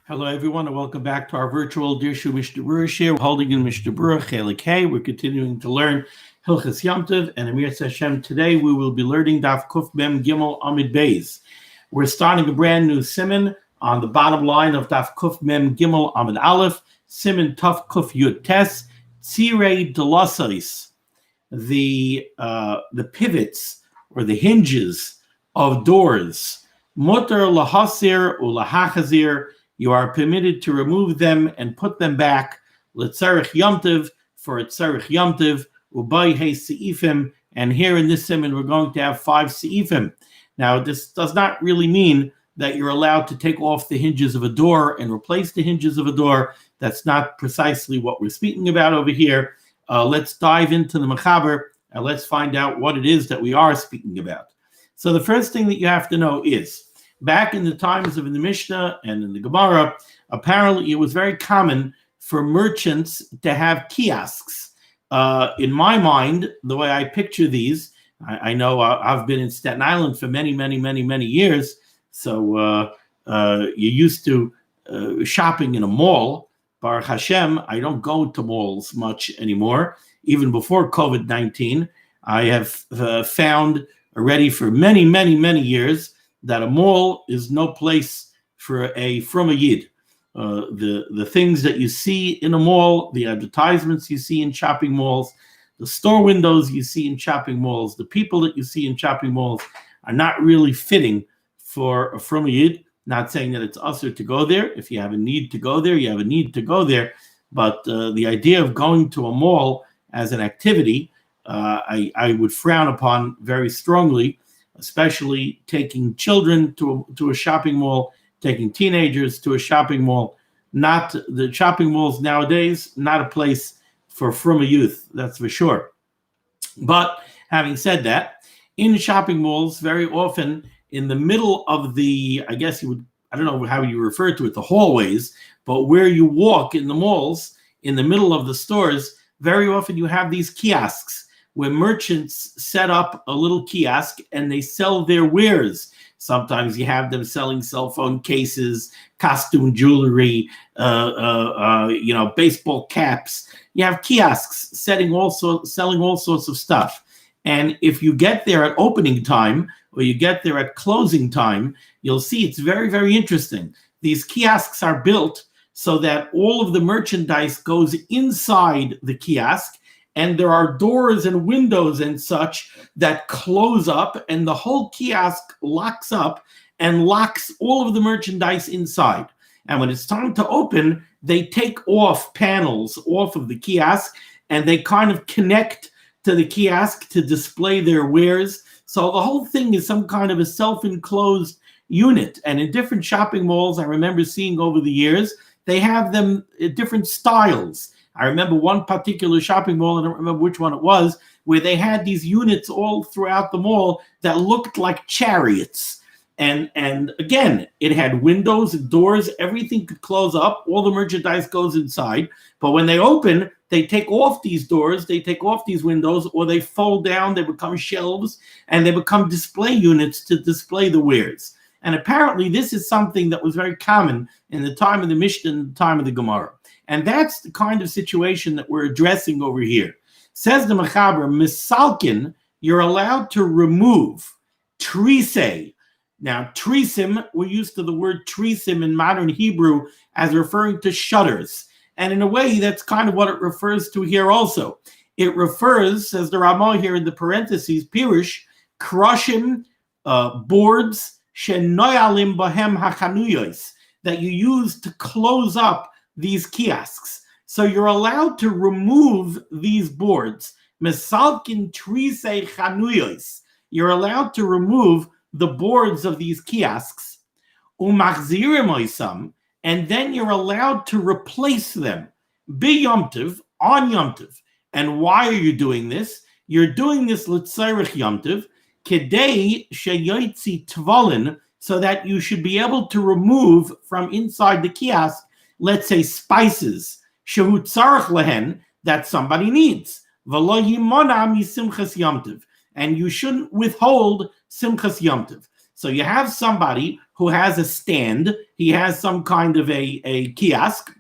Hello, everyone, and welcome back to our virtual Dirshu Mishnah Berurah share. We're holding in Mishnah Berurah Chelik Hey. We're continuing to learn Hilchas Yom Tov, and Amir Hashem. Today we will be learning Daf Kuf Mem Gimel Amid Beis. We're starting a brand new Siman on the bottom line of Daf Kuf Mem Gimel Amid Aleph, Siman Tuf Kuf Yud Tes, Tzirei Delasais, the pivots or the hinges of doors. Mutar lahasir ulahachazir. You are permitted to remove them and put them back. L'tzarich Yom Tov, for tzarich Yom Tov, ubay he seifim. And here in this siman, we're going to have 5 seifim. Now, this does not really mean that you're allowed to take off the hinges of a door and replace the hinges of a door. That's not precisely what we're speaking about over here. Let's dive into the Mechaber and let's find out what it is that we are speaking about. So the first thing that you have to know is, back in the times of the Mishnah and in the Gemara, apparently it was very common for merchants to have kiosks. In my mind, the way I picture these, I know I've been in Staten Island for many years, so you're used to shopping in a mall. Baruch Hashem, I don't go to malls much anymore. Even before COVID-19, I have found already for many years that a mall is no place for a Yid. The things that you see in a mall, the advertisements you see in shopping malls, the store windows you see in shopping malls, the people that you see in shopping malls are not really fitting for a Yid. Not saying that it's usher to go there. If you have a need to go there, you have a need to go there. But the idea of going to a mall as an activity, I would frown upon very strongly, especially taking children to a shopping mall, taking teenagers to a shopping mall. Not the shopping malls nowadays, not a place for frumma youth, that's for sure. But having said that, in shopping malls, very often in the middle of the, I don't know how you refer to it, the hallways, but where you walk in the malls, in the middle of the stores, very often you have these kiosks where merchants set up a little kiosk and they sell their wares. Sometimes you have them selling cell phone cases, costume jewelry, baseball caps. You have kiosks selling all sorts of stuff. And if you get there at opening time or you get there at closing time, you'll see it's very interesting. These kiosks are built so that all of the merchandise goes inside the kiosk, and there are doors and windows and such that close up, and the whole kiosk locks up and locks all of the merchandise inside. And when it's time to open, they take off panels off of the kiosk and they kind of connect to the kiosk to display their wares. So the whole thing is some kind of a self-enclosed unit. And in different shopping malls, I remember seeing over the years, they have them in different styles. I remember one particular shopping mall, I don't remember which one it was, where they had these units all throughout the mall that looked like chariots. And again, it had windows and doors, everything could close up, all the merchandise goes inside. But when they open, they take off these doors, they take off these windows, or they fold down, they become shelves, and they become display units to display the wares. And apparently this is something that was very common in the time of the Mishnah and the time of the Gemara. And that's the kind of situation that we're addressing over here. Says the Mechaber, Misalkin, you're allowed to remove trisei. Now, trisim, we're used to the word trisim in modern Hebrew as referring to shutters. And in a way, that's kind of what it refers to here also. It refers, says the Ramah here in the parentheses, Pirush, crushim, boards, shenoyalim bahem hachanuyos, that you use to close up these kiosks. So you're allowed to remove these boards. Mesalkin trisei chanuyos. You're allowed to remove the boards of these kiosks. Umachzirim oisam, and then you're allowed to replace them. Bi Yom Tov, on Yom Tov. And why are you doing this? You're doing this l'tzarich Yom Tov, kedei sheyotzi tvalin, so that you should be able to remove from inside the kiosk, let's say spices, shehu tzarich lehen, that somebody needs. V'lo yimona mi simchas Yom Tov, and you shouldn't withhold simchas Yom Tov. So you have somebody who has a stand, he has some kind of a kiosk,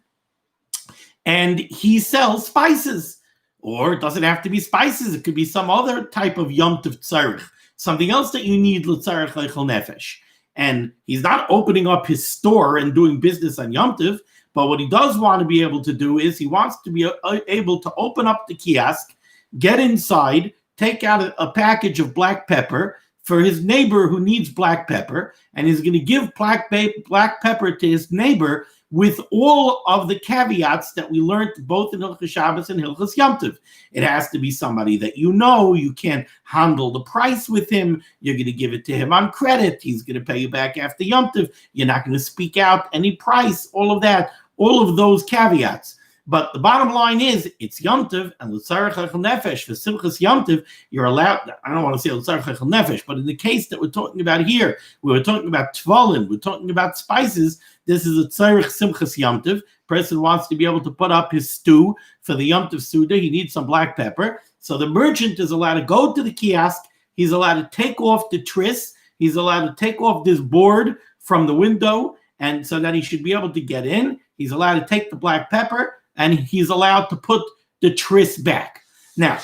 and he sells spices. Or it doesn't have to be spices, it could be some other type of Yom Tov tzarich, something else that you need l'tzarich leichel nefesh. And he's not opening up his store and doing business on Yom Tov, but what he does want to be able to do is he wants to be able to open up the kiosk, get inside, take out a package of black pepper for his neighbor who needs black pepper, and he's going to give black pepper to his neighbor with all of the caveats that we learned both in Hilchos Shabbos and Hilchos Yom Tov. It has to be somebody that you know, you can't handle the price with him, you're going to give it to him on credit, he's going to pay you back after Yom Tov, you're not going to speak out any price, all of that, all of those caveats. But the bottom line is, it's Yom Tov, and l'tzarich leichel nefesh, for Simchas Yom Tov, you're allowed, I don't want to say l'tzarich leichel nefesh, but in the case that we're talking about here, we were talking about tvalin, we're talking about spices, this is a tzarich Simchas Yom Tov. Person wants to be able to put up his stew for the Yom Tov Suda, he needs some black pepper. So the merchant is allowed to go to the kiosk, he's allowed to take off the tris, he's allowed to take off this board from the window, and so that he should be able to get in. He's allowed to take the black pepper, and he's allowed to put the tris back. Now,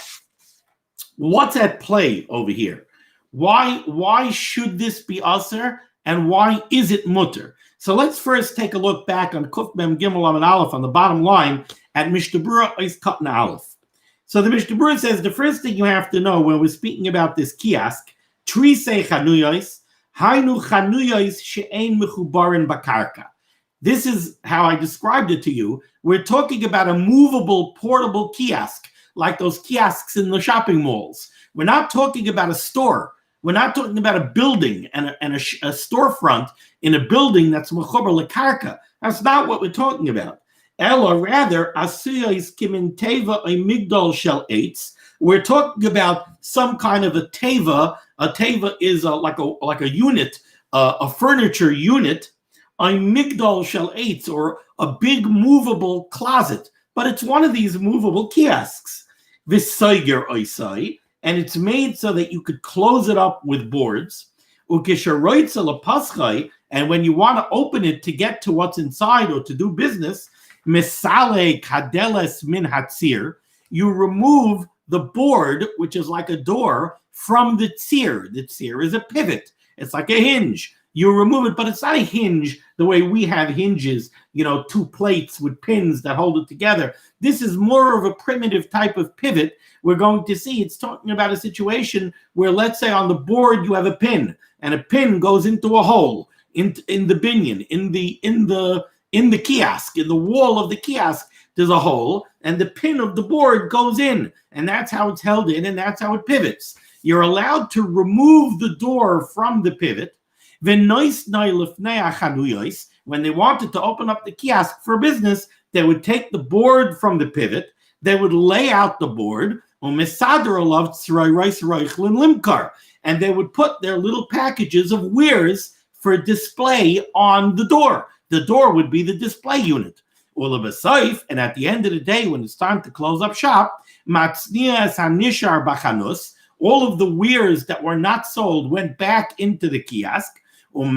what's at play over here? Why should this be aser, and why is it mutter? So let's first take a look back on Kuf Mem Gimel Amud Aleph on the bottom line at Mishnah Berurah Ois Katna Aleph. So the Mishnah Berurah says the first thing you have to know when we're speaking about this kiosk, Trisei Chanuyos, Hainu Chanuyos she'ein mechubarin bakarka. This is how I described it to you. We're talking about a movable, portable kiosk, like those kiosks in the shopping malls. We're not talking about a store. We're not talking about a building and a storefront in a building that's mechubar lekarka. That's not what we're talking about. Ella, rather, asuyos kimin teva a migdal shel eitz. We're talking about some kind of a teva. A teva is like a unit, a furniture unit. A migdal shel eitz, or a big movable closet, but it's one of these movable kiosks. V'soiger oisai, and it's made so that you could close it up with boards. Ukesharoitza lepaschai, and when you want to open it to get to what's inside or to do business, misale kadeles min hatzir, you remove the board, which is like a door, from the tzir. The tzir is a pivot. It's like a hinge. You remove it, but it's not a hinge the way we have hinges, two plates with pins that hold it together. This is more of a primitive type of pivot. We're going to see it's talking about a situation where, let's say, on the board you have a pin, and a pin goes into a hole in the binyan, in the kiosk, in the wall of the kiosk. There's a hole, and the pin of the board goes in, and that's how it's held in, and that's how it pivots. You're allowed to remove the door from the pivot. When they wanted to open up the kiosk for business, they would take the board from the pivot, they would lay out the board, and they would put their little packages of wares for display on the door. The door would be the display unit. And at the end of the day, when it's time to close up shop, all of the wares that were not sold went back into the kiosk. And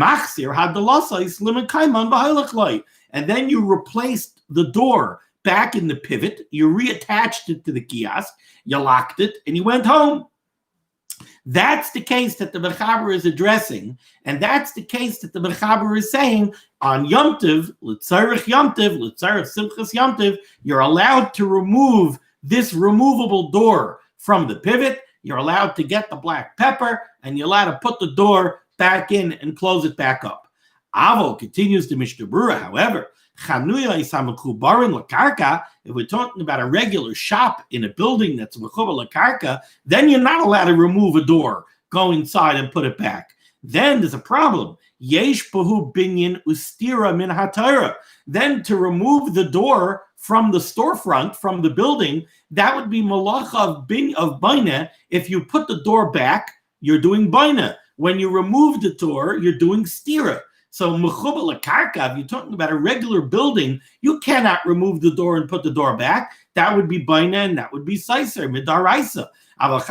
then you replaced the door back in the pivot, you reattached it to the kiosk, you locked it, and you went home. That's the case that the Mechaber is addressing, and that's the case that the Mechaber is saying on Yom Tov, l'tzarich Simchas Yom Tov, you're allowed to remove this removable door from the pivot, you're allowed to get the black pepper, and you're allowed to put the door back in and close it back up. Avo continues to Mishnah Berurah, however, if we're talking about a regular shop in a building that's mechubar lekarka, then you're not allowed to remove a door, go inside and put it back. Then there's a problem. Yesh bahu binyan ustira min HaTorah. Then to remove the door from the storefront, from the building, that would be malacha of baina. If you put the door back, you're doing baina. When you remove the door, you're doing stira. So mechubar lekarka, if you're talking about a regular building, you cannot remove the door and put the door back. That would be baina, and that would be saiser, midaraisa. If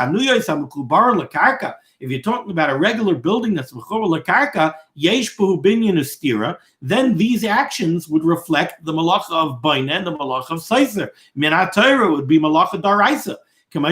you're talking about a regular building that's mechubar lekarka, yesh behu binyan ustira, then these actions would reflect the malacha of baina and the malacha of seiser. Min HaTorah would be malacha daraisa. And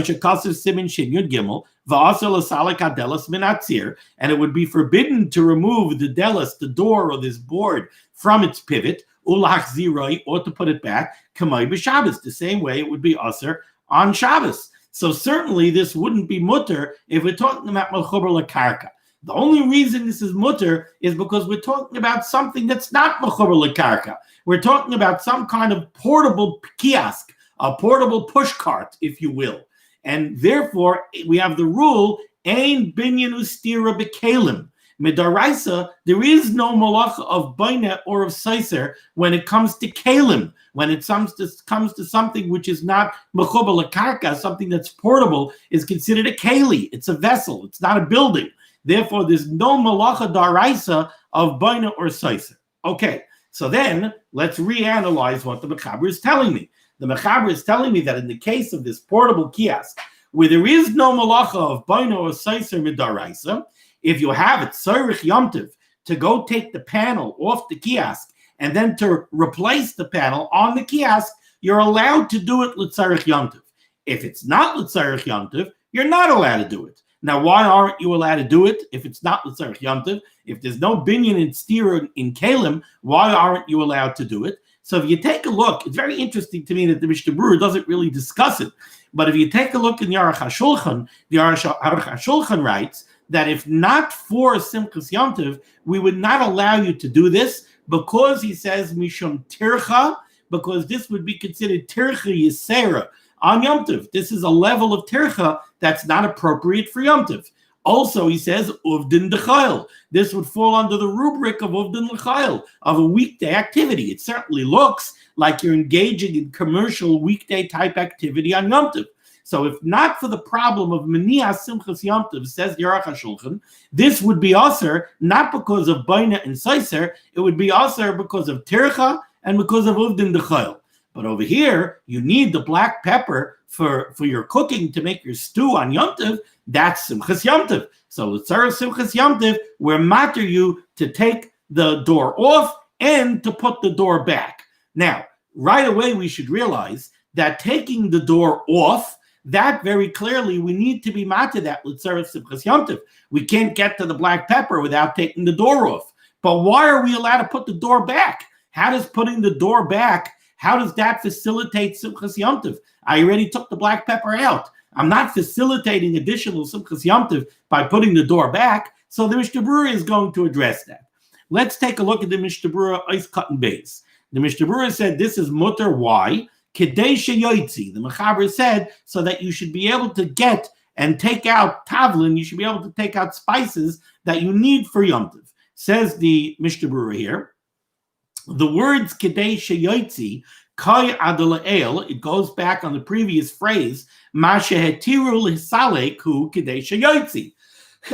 it would be forbidden to remove the delis, the door or this board, from its pivot, or to put it back, the same way it would be aser on Shabbos. So certainly this wouldn't be mutter if we're talking about mechubar lekarka. The only reason this is mutter is because we're talking about something that's not mechubar lekarka. We're talking about some kind of portable kiosk, a portable push cart, if you will. And therefore, we have the rule, ein binyan ustira bekalim. Midaraisa, there is no malacha of baina or of seiser when it comes to kalim. When it comes to something which is not mechubar lekarka, something that's portable, is considered a keli. It's a vessel. It's not a building. Therefore, there's no malacha daraisa of baina or seiser. Okay, so then let's reanalyze what the mechaber is telling me. The mechaber is telling me that in the case of this portable kiosk, where there is no malacha of baina or seiser midaraisa, if you have it tzorich yomtiv to go take the panel off the kiosk and then to replace the panel on the kiosk, you're allowed to do it l'tzorich yomtiv. If it's not l'tzorich yomtiv, you're not allowed to do it. Now, why aren't you allowed to do it if it's not l'tzorich yomtiv? If there's no binyan and stira in kalim, why aren't you allowed to do it? So if you take a look, it's very interesting to me that the Mishnah Berurah doesn't really discuss it. But if you take a look in the Aruch HaShulchan, the Aruch HaShulchan writes that if not for Simchas Yom Tov, we would not allow you to do this because he says Mishum Tircha, because this would be considered Tircha Yisera on Yom Tov. This is a level of Tircha that's not appropriate for Yom Tov. Also, he says, Uvdin D'chayil. This would fall under the rubric of Uvdin L'chayil, of a weekday activity. It certainly looks like you're engaging in commercial weekday type activity on Yom Tov. So if not for the problem of Menias Simchas Yom Tov, says the Aruch HaShulchan, this would be aser, not because of Baina and Seiser, it would be aser because of Tircha and because of Uvdin D'chayil. But over here, you need the black pepper for your cooking to make your stew on Yom Tov. That's Simchas Yom Tov. So L'tzarah Simchas Yom Tov, we're matter you to take the door off and to put the door back. Now, right away, we should realize that taking the door off, that very clearly we need to be matter that L'tzarah Simchas Yom Tov. We can't get to the black pepper without taking the door off. But why are we allowed to put the door back? How does putting the door back, how does that facilitate Simchas Yom Tov? I already took the black pepper out. I'm not facilitating additional Simchas Yom Tov by putting the door back. So the Mishnah Berurah is going to address that. Let's take a look at the Mishnah Berurah Eis Cotton Beis. The Mishnah Berurah said this is mutter. Why? Kedei sheyoitzi. The Mechaber said so that you should be able to get and take out tavlin. You should be able to take out spices that you need for Yom Tov. Says the Mishnah Berurah here. The words kedei sheyoitzi. Kai adalael, it goes back on the previous phrase, Mashehetiru Lisaleku Kedei Sheyotzi.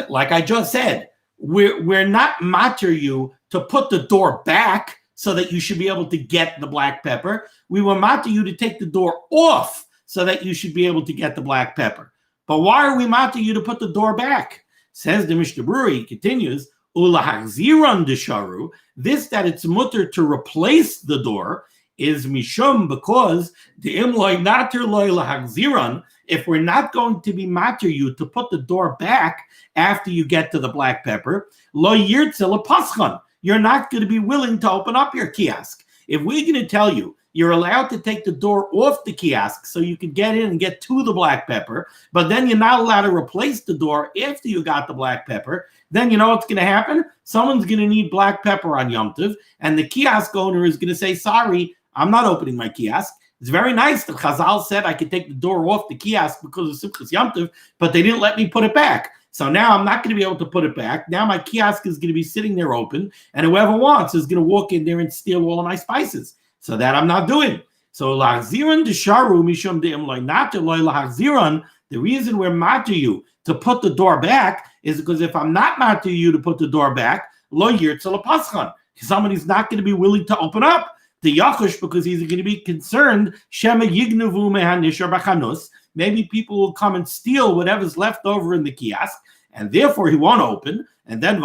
Like I just said, we're not matter you to put the door back so that you should be able to get the black pepper. We will matter you to take the door off so that you should be able to get the black pepper. But why are we matter you to put the door back? Says the Mishnah Berurah, he continues, Ulahagziron desharu, this that it's mutter to replace the door, is mishum because the imloy nater loy lahagziran. If we're not going to be matter you to put the door back after you get to the black pepper, loy yirtzel paschan. You're not going to be willing to open up your kiosk. If we're going to tell you you're allowed to take the door off the kiosk so you can get in and get to the black pepper, but then you're not allowed to replace the door after you got the black pepper, then you know what's going to happen? Someone's going to need black pepper on Yom Tov, and the kiosk owner is going to say, sorry, I'm not opening my kiosk. It's very nice that Chazal said I could take the door off the kiosk because of Simchas Yom Tov, but they didn't let me put it back. So now I'm not going to be able to put it back. Now my kiosk is going to be sitting there open, and whoever wants is going to walk in there and steal all of my spices. So that I'm not doing. So lahziran desharu mishum de'imloy nater loy lahziran. The reason we're matter you to put the door back is because if I'm not matter you to put the door back, lo yirtzel paschan. Somebody's not going to be willing to open up the yachush because he's going to be concerned shema yignavu mehanishar bachanus maybe people will come and steal whatever's left over in the kiosk, and therefore he won't open. And then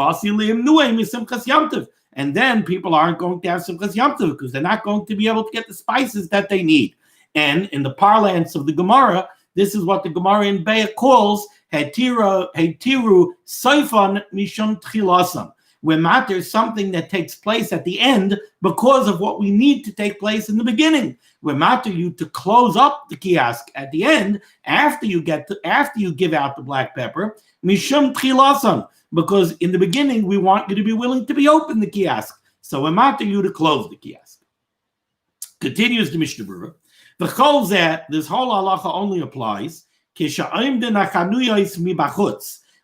and then people aren't going to have Simchas Yom Tov because they're not going to be able to get the spices that they need. And in the parlance of the Gemara, this is what the Gemara in Be'ah calls Hetiru Seifon Mishum Tchilasam. When matter is something that takes place at the end because of what we need to take place in the beginning. When matter you to close up the kiosk at the end after you give out the black pepper, Mishum Tchilasam. Because in the beginning, we want you to be willing to be open the kiosk. So we matter you to close the kiosk. Continues the Mishnah Berurah. The chol zeh, this whole halacha only applies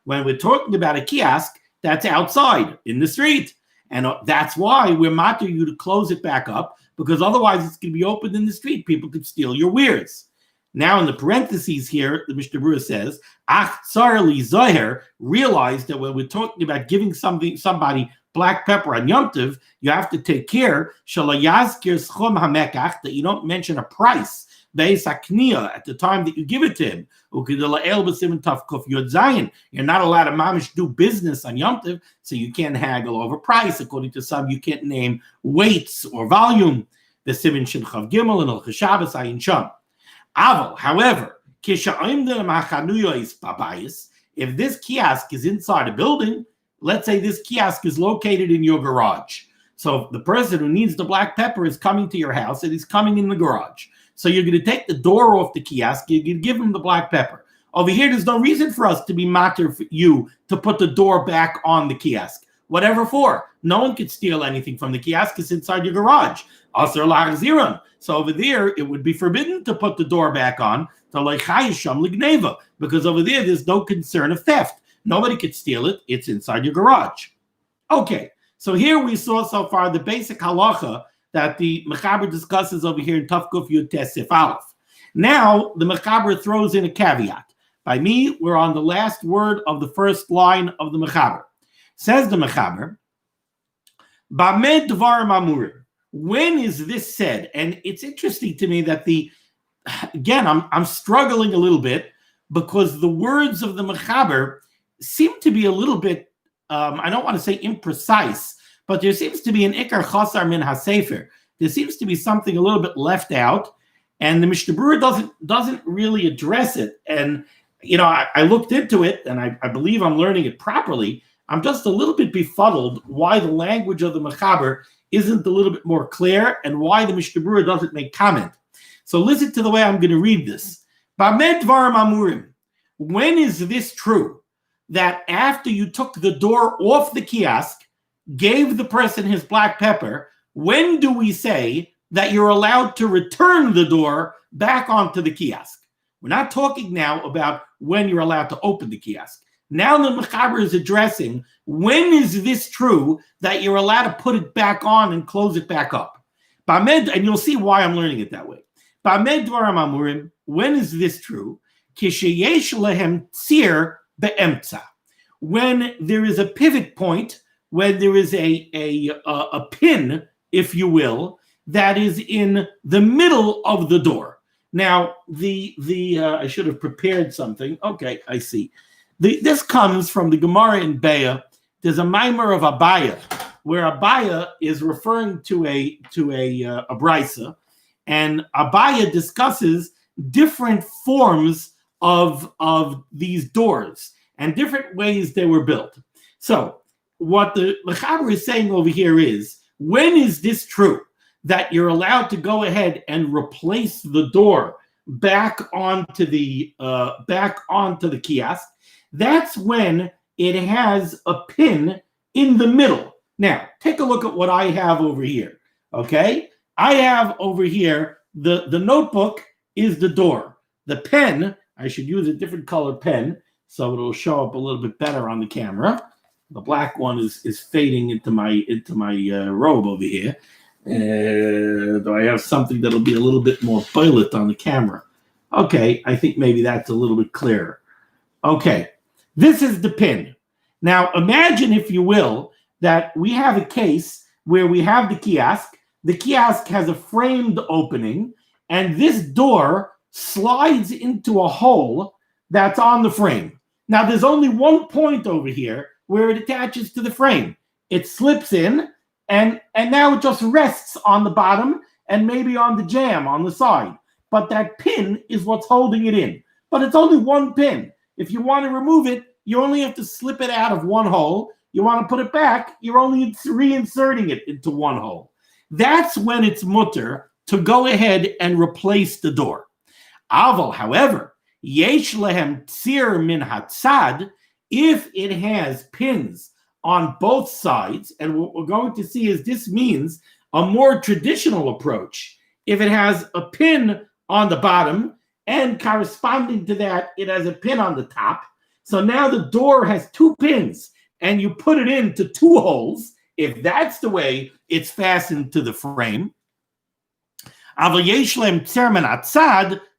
when we're talking about a kiosk that's outside in the street. And that's why we're matter you to close it back up, because otherwise it's going to be open in the street. People could steal your wares. Now, in the parentheses here, the Mishnah Berurah says, Ach tsar li zoher, realize that when we're talking about giving somebody black pepper on Yom Tov, you have to take care, that you don't mention a price, at the time that you give it to him. You're not allowed to mamish do business on Yom Tov, so you can't haggle over price. According to some, you can't name weights or volume. The Siman Shin Chav Gimel and Al Chashabas Ayin Sham. However, if this kiosk is inside a building, let's say this kiosk is located in your garage. So the person who needs the black pepper is coming to your house and he's coming in the garage. So you're going to take the door off the kiosk, you're going to give him the black pepper. Over here, there's no reason for us to be matter for you to put the door back on the kiosk. Whatever for. No one could steal anything from the kiosk. It's inside your garage. So over there, it would be forbidden to put the door back on because over there, there's no concern of theft. Nobody could steal it. It's inside your garage. Okay, so here we saw so far the basic halacha that the Mechaber discusses over here in Taf Kuf Yud Tes Sif Aleph. Now, the Mechaber throws in a caveat. By me, we're on the last word of the first line of the Mechaber. Says the Mechaber, Bamed Dvarim Amurim. When is this said? And it's interesting to me that I'm struggling a little bit because the words of the Mechaber seem to be a little bit, I don't want to say imprecise, but there seems to be an Ikar Chasar Min HaSefer. There seems to be something a little bit left out, and the Mishnah Berurah doesn't really address it. And, I looked into it, and I believe I'm learning it properly. I'm just a little bit befuddled why the language of the Mechaber isn't a little bit more clear and why the Mishnah Berurah doesn't make comment. So listen to the way I'm going to read this. Bamed Dvarim Amurim. When is this true? That after you took the door off the kiosk, gave the person his black pepper, when do we say that you're allowed to return the door back onto the kiosk? We're not talking now about when you're allowed to open the kiosk. Now the Mechaber is addressing, when is this true that you're allowed to put it back on and close it back up? And you'll see why I'm learning it that way. Bamed Dvarim Amurim, when is this true? Kisheyesh lehem tzir be'emtza. When there is a pivot point, when there is a pin, if you will, that is in the middle of the door. Now, I should have prepared something. Okay, I see. This comes from the Gemara in Be'ah. There's a mimer of Abaya, where Abaya is referring to a brisa, and Abaya discusses different forms of these doors and different ways they were built. So, what the Mechaber is saying over here is, when is this true that you're allowed to go ahead and replace the door back onto the kiosk? That's when it has a pin in the middle. Now, take a look at what I have over here, okay? I have over here, the notebook is the door. The pen, I should use a different color pen so it'll show up a little bit better on the camera. The black one is fading into my robe over here. Though I have something that'll be a little bit more violet on the camera. Okay, I think maybe that's a little bit clearer. Okay, this is the pin. Now imagine, if you will, that we have a case where we have the kiosk. The kiosk has a framed opening, and this door slides into a hole that's on the frame. Now, there's only one point over here where it attaches to the frame. It slips in, and now it just rests on the bottom and maybe on the jamb on the side. But that pin is what's holding it in. But it's only one pin. If you want to remove it, you only have to slip it out of one hole. You want to put it back, you're only reinserting it into one hole. That's when it's mutter to go ahead and replace the door. Aval, however, yesh lehem tzir min hatzad, if it has pins on both sides, and what we're going to see is this means a more traditional approach. If it has a pin on the bottom, and corresponding to that, it has a pin on the top, so now the door has two pins, and you put it into two holes, if that's the way it's fastened to the frame,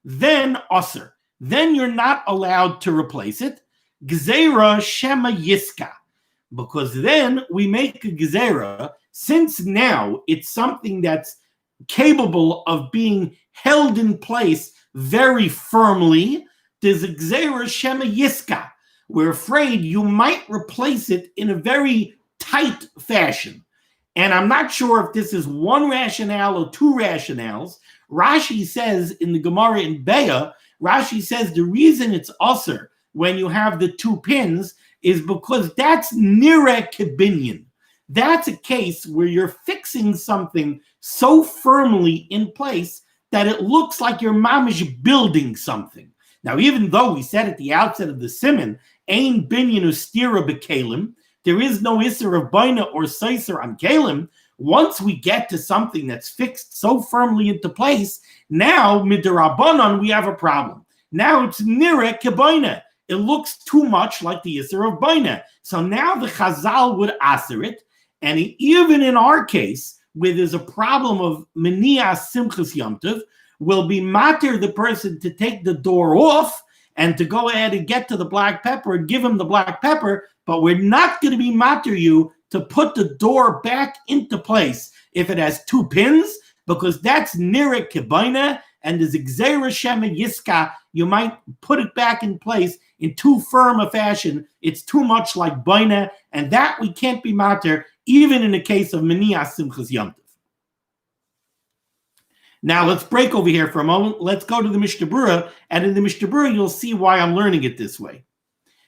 then osir. Then you're not allowed to replace it. Gzeira shema yiska. Because then we make a gzeira, since now it's something that's capable of being held in place very firmly, there's a gzeira shema yiska. We're afraid you might replace it in a very tight fashion. And I'm not sure if this is one rationale or two rationales. Rashi says in the Gemara in Beah, Rashi says the reason it's usher when you have the two pins is because that's nireh kibinyan. That's a case where you're fixing something so firmly in place that it looks like you're mamish building something. Now, even though we said at the outset of the Siman, Ein binyan ustira b'kelim, there is no isser of baina or seiser on kelim. Once we get to something that's fixed so firmly into place, now midirabanan we have a problem. Now it's nireh kebaina. It looks too much like the isser of baina. So now the Chazal would aser it, and even in our case, where there's a problem of menias simchas yomtiv, will be matir the person to take the door off and to go ahead and get to the black pepper and give him the black pepper, but we're not going to be matir you to put the door back into place if it has two pins, because that's nireh kebaina, and there's gzeira shema yiska. You might put it back in place in too firm a fashion. It's too much like baina, and that we can't be matir, even in the case of menias simchas yomtiv. Now let's break over here for a moment. Let's go to the Mishnah Berurah, and in the Mishnah Berurah you'll see why I'm learning it this way.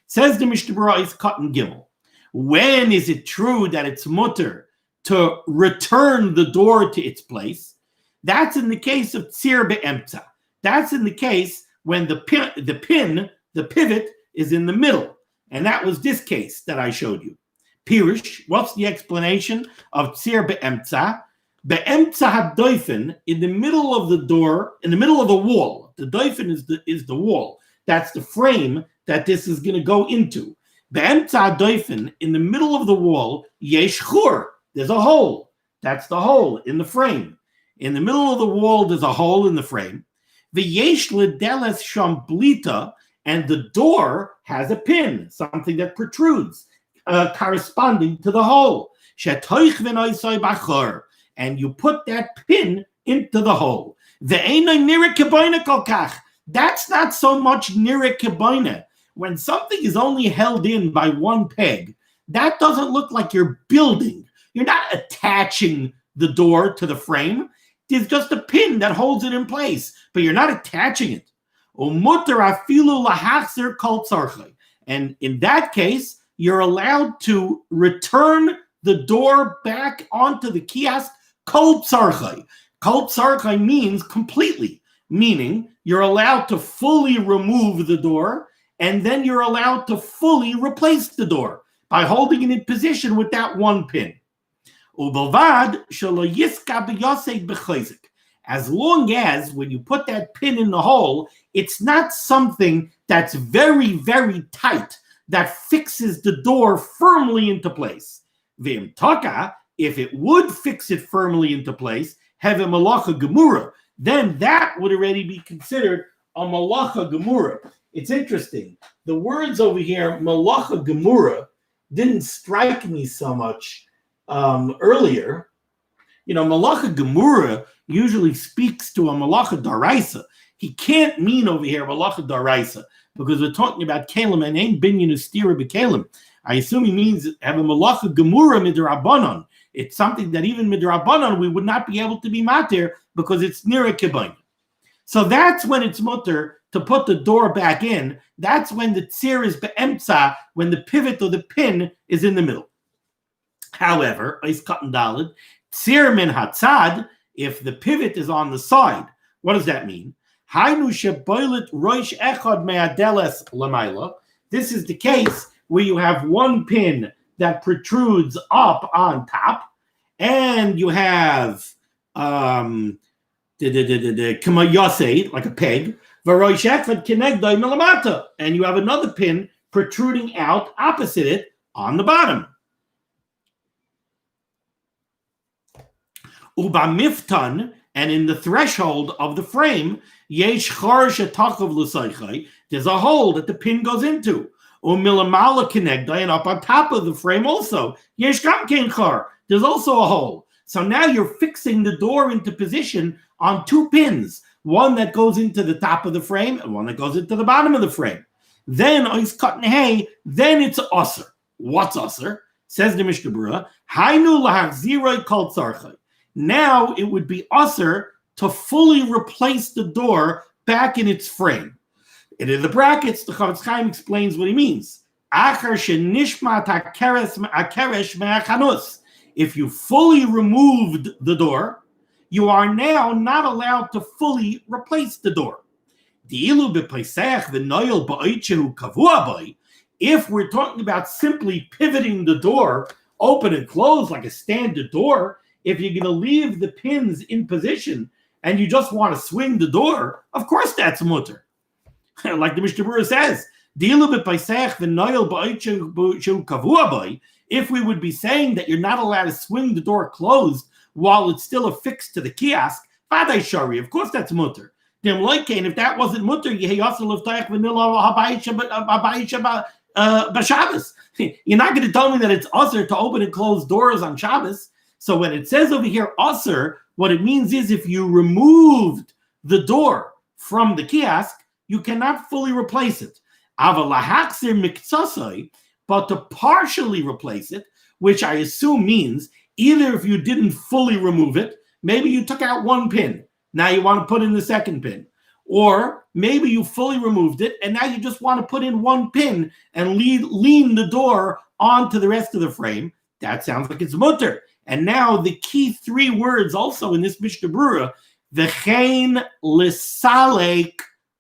Says the Mishnah Berurah is cut and gimel. When is it true that it's mutter to return the door to its place? That's in the case of tzir be'emtza. That's in the case when the pivot is in the middle. And that was this case that I showed you. Pirush, what's the explanation of tzir be'emtza? Be'emtza had-doifen, in the middle of the door, in the middle of the wall. The doifen is the wall. That's the frame that this is going to go into. Be'emtza had-doifen, in the middle of the wall, yesh chur, there's a hole. That's the hole in the frame. In the middle of the wall, there's a hole in the frame. V'yesh ledeles sham blita, and the door has a pin, something that protrudes, corresponding to the hole. Shetoich v'noisoi bachor, and you put that pin into the hole. Ve'enoi nireh kebaina kol kach. That's not so much nireh kebaina. When something is only held in by one peg, that doesn't look like you're building. You're not attaching the door to the frame. There's just a pin that holds it in place, but you're not attaching it. And in that case, you're allowed to return the door back onto the kiosk. Kol tzarchai. Kol tzarchai means completely, meaning you're allowed to fully remove the door, and then you're allowed to fully replace the door by holding it in position with that one pin. As long as when you put that pin in the hole, it's not something that's very, very tight that fixes the door firmly into place. If it would fix it firmly into place, have a malacha gemura, then that would already be considered a malacha gemura. It's interesting. The words over here, malacha gemura, didn't strike me so much earlier. You know, malacha gemura usually speaks to a malacha daraisa. he can't mean over here Malacha Daraisa, because we're talking about Kalim and ain't binyan ustira b'Kalim. I assume he means have a Malacha Gemura midrabanan. It's something that even midrabanan we would not be able to be matir because it's near a kibayin. So that's when it's mutter to put the door back in. That's when the tzir is be'emtza, when the pivot or the pin is in the middle. However, is katan dalid, tzir min hatzad, if the pivot is on the side, what does that mean? Hainu sheboilet roish echad me'adeles lamayla. This is the case where you have one pin that protrudes up on top, and you have kama yosei, like a peg, v'roish echad kenegdai melamata, and you have another pin protruding out opposite it on the bottom. Uba miftan, and in the threshold of the frame, yesh char shetachov l'saychai, there's a hole that the pin goes into. Umilamala kenegdai, and up on top of the frame also, yesh gam kein char, there's also a hole. So now you're fixing the door into position on two pins, one that goes into the top of the frame and one that goes into the bottom of the frame. Then ois cutting hay, then it's usher. What's usher? Says the Mishnah Berurah, hainu lahachziroi kol tzarchai. Now it would be usher to fully replace the door back in its frame. And in the brackets, the Chavetz Chaim explains what he means. Achar shenishmat hakeresh me'achanus. If you fully removed the door, you are now not allowed to fully replace the door. If we're talking about simply pivoting the door, open and close like a standard door, if you're going to leave the pins in position and you just want to swing the door, of course that's mutter. Like the Mishnah Berurah says, if we would be saying that you're not allowed to swing the door closed while it's still affixed to the kiosk, of course that's mutter. If that wasn't mutter, you're not going to tell me that it's usher to open and close doors on Shabbos. So when it says over here usher, what it means is if you removed the door from the kiosk, you cannot fully replace it. But to partially replace it, which I assume means either if you didn't fully remove it, maybe you took out one pin, now you want to put in the second pin. Or maybe you fully removed it and now you just want to put in one pin and lean the door onto the rest of the frame. That sounds like it's mutter. And now the key three words also in this Mishnah Berurah, v'chein lisalek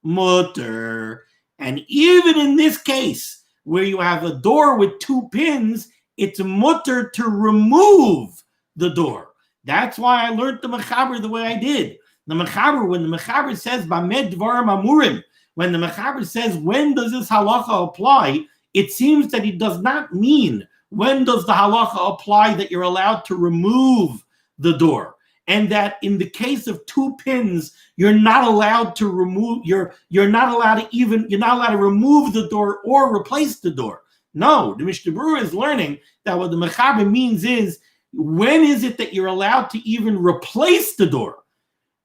mutter. And even in this case, where you have a door with two pins, it's mutter to remove the door. That's why I learned the mechaber the way I did. The mechaber, when the mechaber says bamed dvarim amurim, when the mechaber says when does this halacha apply, it seems that he does not mean when does the halacha apply that you're allowed to remove the door, and that in the case of two pins you're not allowed to remove you're not allowed to remove the door or replace the door. No, the Mishnah Berurah is learning that what the mechaber means is when is it that you're allowed to even replace the door?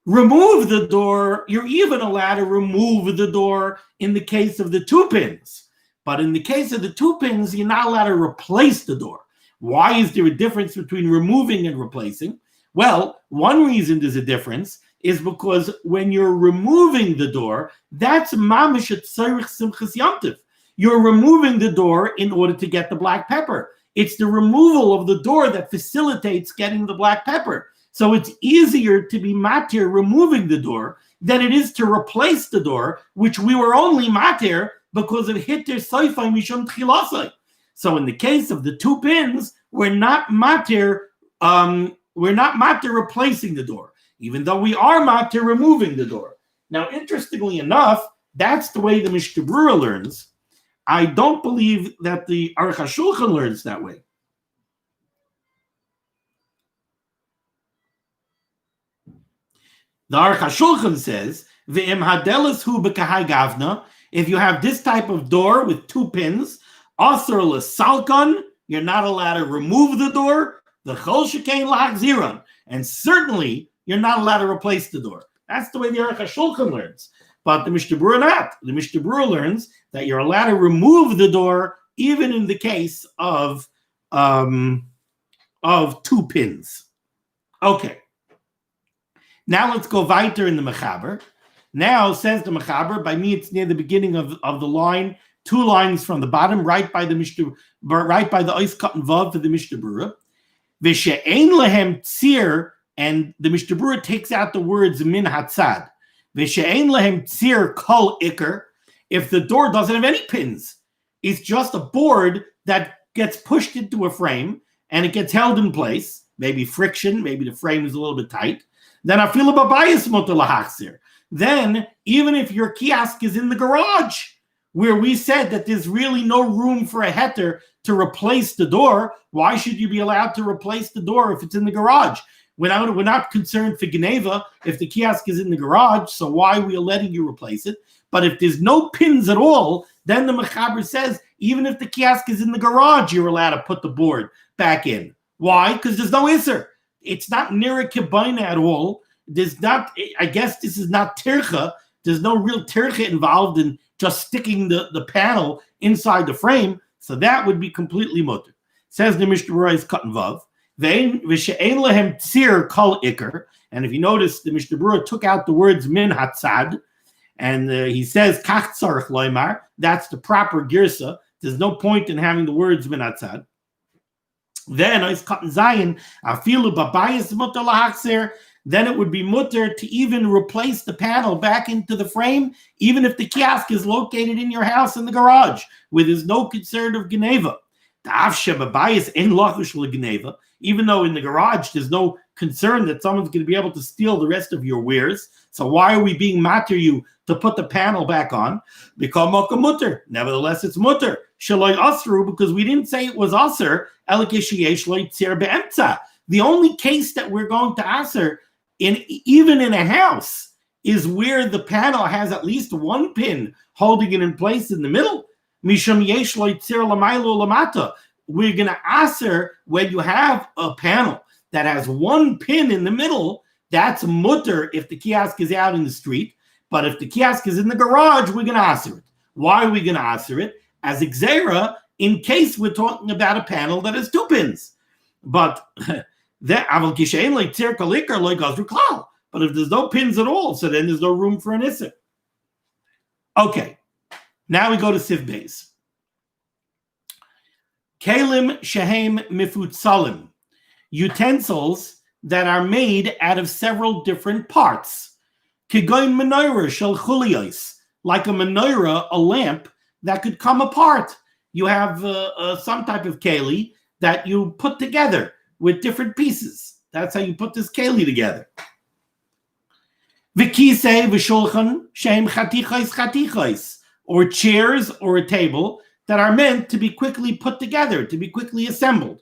Remove the door, you're even allowed to remove the door in the case of the two pins. But in the case of the two pins, you're not allowed to replace the door. Why is there a difference between removing and replacing? Well, one reason there's a difference is because when you're removing the door, that's mamish at tzarich simchas yomtiv. You're removing the door in order to get the black pepper. It's the removal of the door that facilitates getting the black pepper. So it's easier to be matir removing the door than it is to replace the door, which we were only matir because of hitter soifai mishum tchilasai. So in the case of the two pins, we're not matir replacing the door, even though we are matir removing the door. Now, interestingly enough, that's the way the Mishnah Berurah learns. I don't believe that the Aruch HaShulchan learns that way. The Aruch HaShulchan says, "Ve'im hadelis hu b'kahai gavna." If you have this type of door with two pins, asur l'salkan, you're not allowed to remove the door. The chol shekain lahachziran, and certainly you're not allowed to replace the door. That's the way the Aruch HaShulchan learns. But the Mishnah Berurah not. The Mishnah Berurah learns that you're allowed to remove the door even in the case of 2 pins. Okay. Now let's go weiter in the Mechaber. Now says the Mechaber, by me it's near the beginning of the line, 2 lines from the bottom, right by the Ois Cut and Vav for the Mishnah Berurah. V'she'ein lehem tzir, and the Mishnah Berurah takes out the words min hatzad. V'she'ein lehem tzir kol ikar. If the door doesn't have any pins, it's just a board that gets pushed into a frame and it gets held in place. Maybe friction, maybe the frame is a little bit tight. Then afilu babayis mutar lahachzir. Then even if your kiosk is in the garage, where we said that there's really no room for a heter to replace the door, why should you be allowed to replace the door if it's in the garage? We're not concerned for Geneva if the kiosk is in the garage, so why are we letting you replace it? But if there's no pins at all, then the Mechaber says, even if the kiosk is in the garage, you're allowed to put the board back in. Why? Because there's no Isser. It's not Nira Kibaina at all. There's not, I guess this is not Tircha. There's no real Tircha involved in just sticking the panel inside the frame. So that would be completely mutter. Says the Mishnah Berurah is cut and vav. V'she'ein lehem tzir kol ikar. And if you notice, the Mishnah Berurah took out the words min hatzad. And he says, kach tzarich loymar. That's the proper girsa. There's no point in having the words min hatzad. Then it's cut and zayin. Afilu babayis mutar lahachzer. Then it would be mutter to even replace the panel back into the frame, even if the kiosk is located in your house in the garage, where there's no concern of Geneva. Even though in the garage there's no concern that someone's going to be able to steal the rest of your wares. So why are we being matter you to put the panel back on? Because mutter. Nevertheless, it's mutter. Shaloi asru, because we didn't say it was aser. The only case that we're going to aser even in a house is where the panel has at least 1 pin holding it in place in the middle. We're going to aser when you have a panel that has 1 pin in the middle. That's mutter if the kiosk is out in the street. But if the kiosk is in the garage, we're going to aser it. Why are we going to aser it? As xera, in case we're talking about a panel that has 2 pins. But but if there's no pins at all, so then there's no room for an isser. Okay, now we go to Siv Beis. Kelim shehem mifutsalim, utensils that are made out of several different parts. Kigoin menorah shel chuliyos, like a menorah, a lamp that could come apart. You have some type of keli that you put together with different pieces. That's how you put this keli together. V'kisei v'shulchan shehem chatichos chatichos, or chairs or a table that are meant to be quickly put together, to be quickly assembled.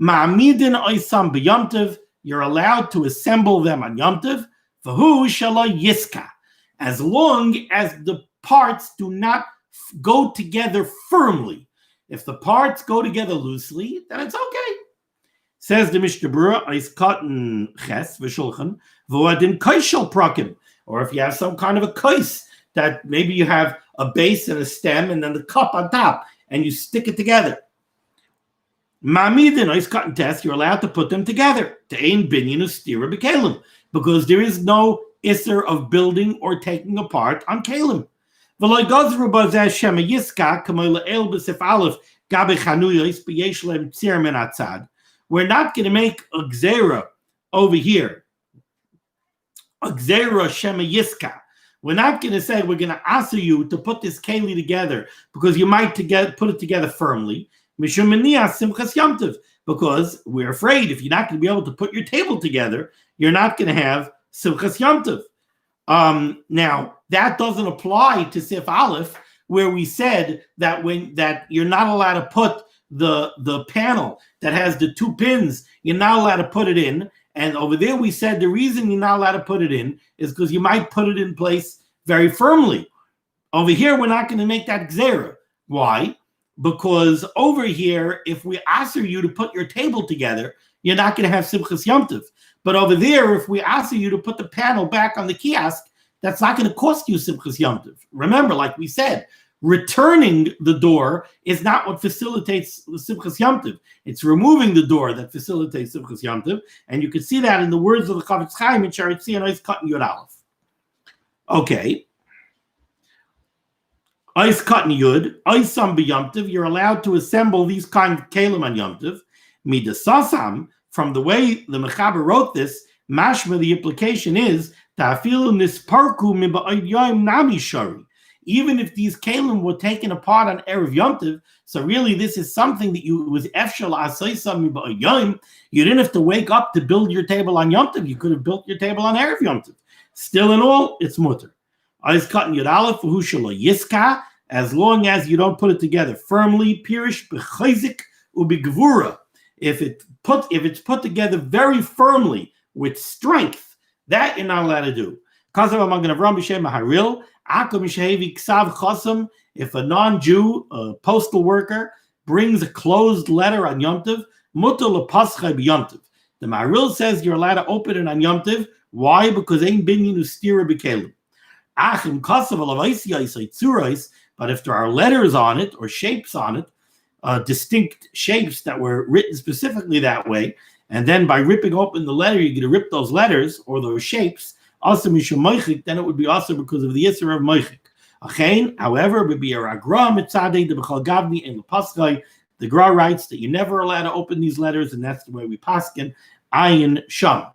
Ma'amidin oisam b'yomtiv, you're allowed to assemble them on yomtiv. V'hu shala yiska, as long as the parts do not go together firmly. If the parts go together loosely, then it's okay. Says the Mishnah Berurah, Eis Katan Ches v'Shulchan v'Adin Kaishel Prakim, or if you have some kind of a kais that maybe you have a base and a stem and then the cup on top, and you stick it together. Ma'amidin Eis Katan Tes, you're allowed to put them together. Te'ein binyan ustira b'kelim, because there is no isser of building or taking apart on kelim. V'lo gazru b'zeh shema yiska k'mo le'el b'sif aleph gabe chanuyos b'yesh lehem tzir min atzad. We're not going to make a gzera over here. A gzera shema yiska. We're not going to say we're going to ask you to put this keli together because you might put it together firmly. Because we're afraid if you're not going to be able to put your table together, you're not going to have simchas yomtiv. Now, that doesn't apply to Sif Aleph, where we said that that you're not allowed to put the panel that has the 2 pins, you're not allowed to put it in. And over there we said the reason you're not allowed to put it in is because you might put it in place very firmly. Over here, we're not going to make that gzera. Why? Because over here, if we ask you to put your table together, you're not going to have simchas yomtiv. But over there, if we ask you to put the panel back on the kiosk, that's not going to cost you Simchas Yom Tov. Remember, like we said, returning the door is not what facilitates Simchas Yom Tov. It's removing the door that facilitates Simchas Yom Tov, and you can see that in the words of the Chavetz Chaim in Sharet Tzia and Ois Katan Yud Aleph. Okay. Ois Katan Yud, Ois Sam b'Yom Tov, you're allowed to assemble these kind of kelim on Yom Tov. Midasasam, from the way the Mechaber wrote this, mashma, the implication is, ta'afilu nisparku miba'od yom nami shari. Even if these kelim were taken apart on Erev Yom Tov, so really this is something that you was efshal asaysam miba'od yom. You didn't have to wake up to build your table on Yom Tov. You could have built your table on Erev Yom Tov. Still in all, it's mutter. Ois Katan Yud Aleph v'hu shelo yiska, as long as you don't put it together firmly. Pirish b'chayzik u'b'gvura. If it's put together very firmly with strength, that you're not allowed to do. If a non-Jew, a postal worker, brings a closed letter on Yom Tov, the Maharil says you're allowed to open it on Yom Tov. Why? Because ain't binyan ustira b'kelim. But if there are letters on it or shapes on it, distinct shapes that were written specifically that way, and then by ripping open the letter, you're going to rip those letters or those shapes, also mishum moichik, then it would be also because of the yisur of moichik. However, the Gra writes that you're never allowed to open these letters, and that's the way we paskin ayin sham.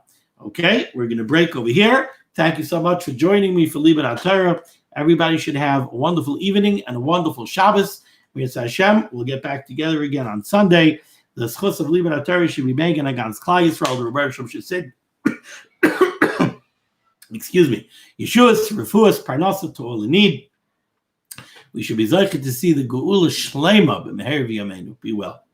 Okay, we're going to break over here. Thank you so much for joining me for limud HaTorah. Everybody should have a wonderful evening and a wonderful Shabbos. Mitzvah Hashem, we'll get back together again on Sunday. The schus of limud HaTorah should be making against Klal Yisrael. The Rebbe Shem should say, excuse me, Yeshuas, Refuas, Parnasa to all in need. We should be zeicher to see the Geula Shlema b'meher v'yameinu. Be well.